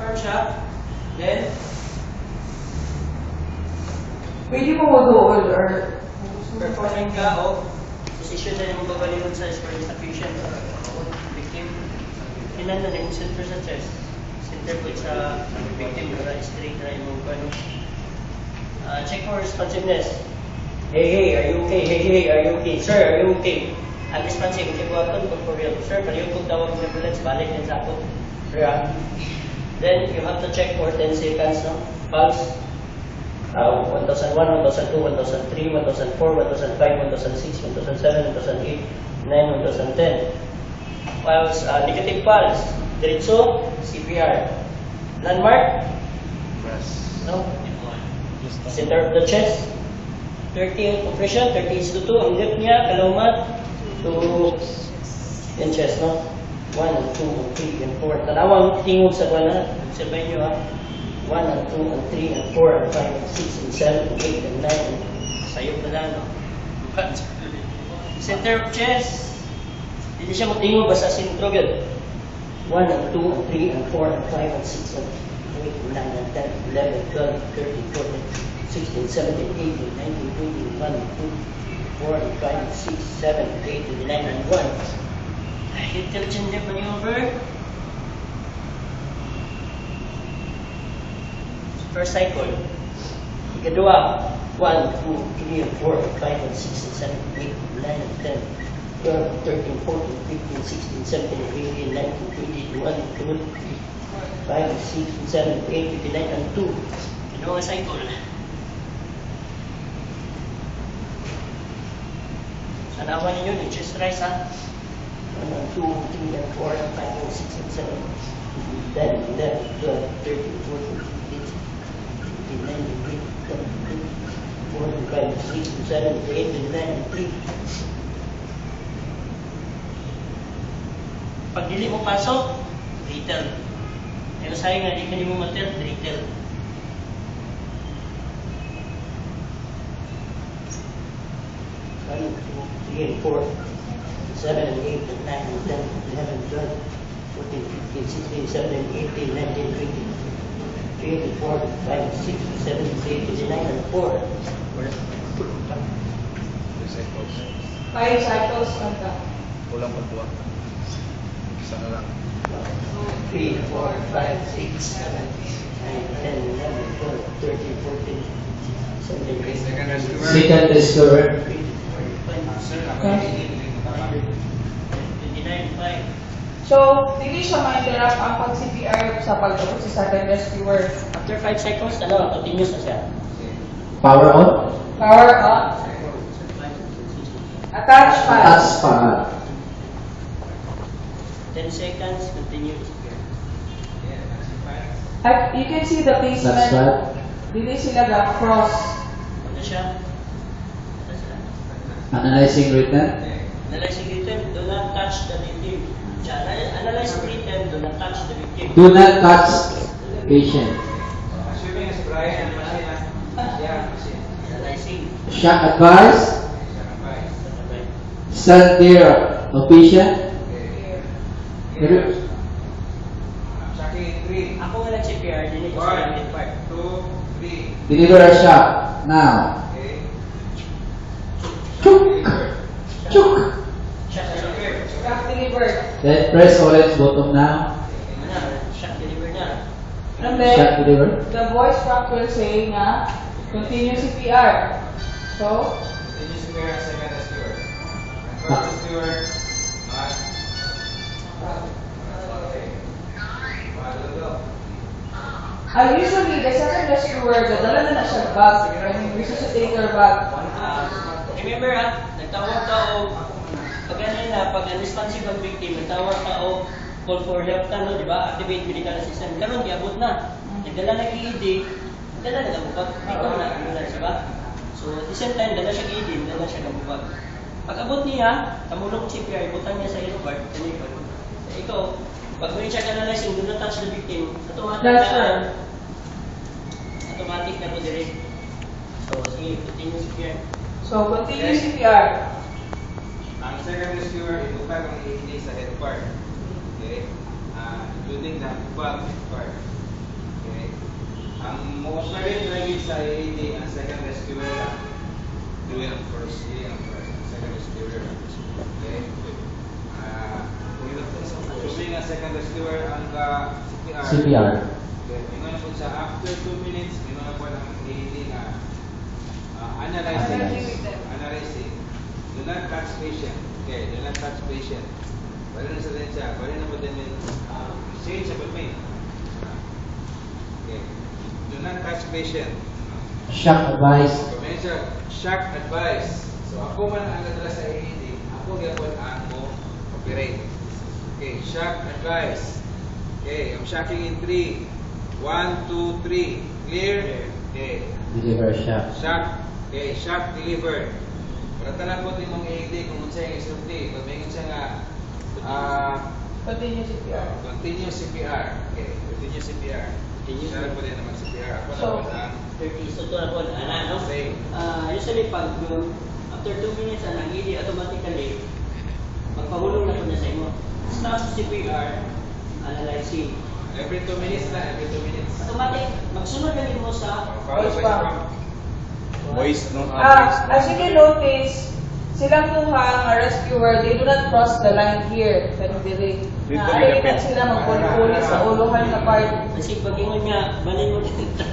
confirm siya. Then, Pwede mo mag-hold or... performing ka o decision na yung babalingon sa score sa patient or victim. Inan na yung center sa chest. Center po sa victim na straight na yung ano. Check for responsiveness. Hey, are you okay? Hey, are you okay? Sir, are you okay? Unresponsive. Check po ito for real. Sir, pwede yung pagtawag ng ambulance, balik din sa ako. Then, you have to check for 10 seconds, no? Pulse. 1001, 1002, 1003, 1004, 1005, 1006, 1007, 1008, 9, 1010. Whilst negative pulse, diretso, CPR. Landmark? No? Center of the chest. 30 ang compression, 30 is to 2. Ang depth niya, kalaumat, to yung chest, no? 1 and 2 and 3 and 4. Tanawang tingog sa kuwan, ha? Sabihin nyo, ha? 1 and 2 and 3 and 4 and 5 and 6 and 7 and 8 and 9 and sayop na lang, no? Center of chest. Hindi siya matingog basta sintro yun. 1 and 2 and 3 and 4 and 5 and 6 and 8 and 9 and 10 and 11, 12, 13, 14, 16, 17, 18, 19, 20, 1 and 2, 4 and 5 and 6, 7 and 8 and 9 and 1. Intelligent dip maneuver. First cycle. Ikadua. 1, 2, 3, and 4, and 5, and 6, and 7, and 8, and 9, and 10, 12, 13, 14, 15, 16, 17, 18, 19, 20, 21, 22, 5, and 6, and 7, and 8, 59, and 2. Kadua cycle. Sanawan ninyo, yung chest rise, ha? 1, and 2, 3, and 4, and 5, and 6, and 7, 10, 11, 12, 13, 14, 15, 16, 17, 18, 19, 20, 4, 5, 6, 7, 8, and 9, and 3. Pag dili mo pasok, detail. Pero sayang nga, di ka mo matil, detail. One, two, three, and 4, 7, and 8, and 9, and 10, 11, 12, 14, 15, 16, 17, 18, 19, 20, 3, 4, 5, 6, 7, 8, 9, and 4. 5 cycles kanta. Kulang pa buwan. Isa na lang. 3, 4, 5, 6, 7, 8, 9, 10, 11, 12, 13, 14, 17, 18, Second rescuer. Second rescuer. 29, 5. So, hindi siya ma-interrupt ang pag-CPR sa pagtapos sa second rescuer. After 5 seconds, ano, continuous na siya. Power on. Power up. Attach pad. Attach pad. 10 seconds, continuous. At you can see the Attach placement. pad. Dili sila ga-cross. Ano siya? Ano siya? Analyzing written. Analyzing written, do not touch the victim. Analyze written, do not touch the victim. Do not touch patient. Assuming is Brian and machine. Yeah, machine. Analyzing. Shock advice. Stand there of patient. Shocking in 3. Ako nga nag-CPR, din ito sa 1, part. 2, 3. Deliver a shock. Now. Okay. Chuk. Chuk. Shock deliver. Shock delivered. Then press orange button now. Ano? Shock deliver na. And then, Shock deliver. the voice prompt will say nga, continue CPR. So, Continue secure ang second rescuer. First rescuer. usually, the second rescuer, dadala na siya bag. I mean, resuscitator bag. Remember nagtawag ka o pag ano na, pag unresponsive ang victim, nagtawag ka o call for help ka, no, di ba? Activate medical assistance. Karon giabot na. Nagdala na ED, nagdala na kabubag. Ikaw na, ambulance, di ba? So, at the same time, dala siya ED, dala siya kabubag. Pag abot niya, kamulong CPR, ibutan niya sa aerobart, tinipod. Ikaw, pag mo siya analyzing, do not touch the victim, automatic That's na, right. automatic na po direct. So, sige, continue CPR. So, continue CPR. Ang second rescuer, ibukan ang ED sa head part. Okay? Including the bug part. Most na rin lagi sa AED, ang second rescuer. Doing ang first, second rescuer. Okay? Doing ang second rescuer ang CPR. CPR. Okay, ingon na po sa after 2 minutes, ingon na po ang AED na analyzing. Do not touch patient. Okay, do not touch patient. Bali na sa din siya, bali na po din change about me. Okay, do not touch patient. Shock advice. Medyo shock advice. So ako man ang nadala sa AED, ako gyapon ang mo operate. Okay, shock advice. Okay, I'm shocking in 3. 1, 2, 3. Clear? Okay. Deliver shock. Shock. Okay, shock delivered. Para tanan po din mong AED kung unsa yung insulti. Pag may siya nga Continue CPR. continue CPR. Okay, continue CPR. Continue. Sana po din naman CPR. Ako na So, po ang 30 so to na po ana no. say. Usually pag after 2 minutes ang ED automatically magpahulog na po na sa imo. Stop CPR, analyzing. Every 2 minutes na, every 2 minutes. Automatic magsunod na mo sa Follow by pump. Voice no As you can notice, silang duha nga rescuer, they do not cross the line here. Pero dili. Nakalitan sila magpuli sa uluhan nga part. kasi pag ingon nga balay mo dito.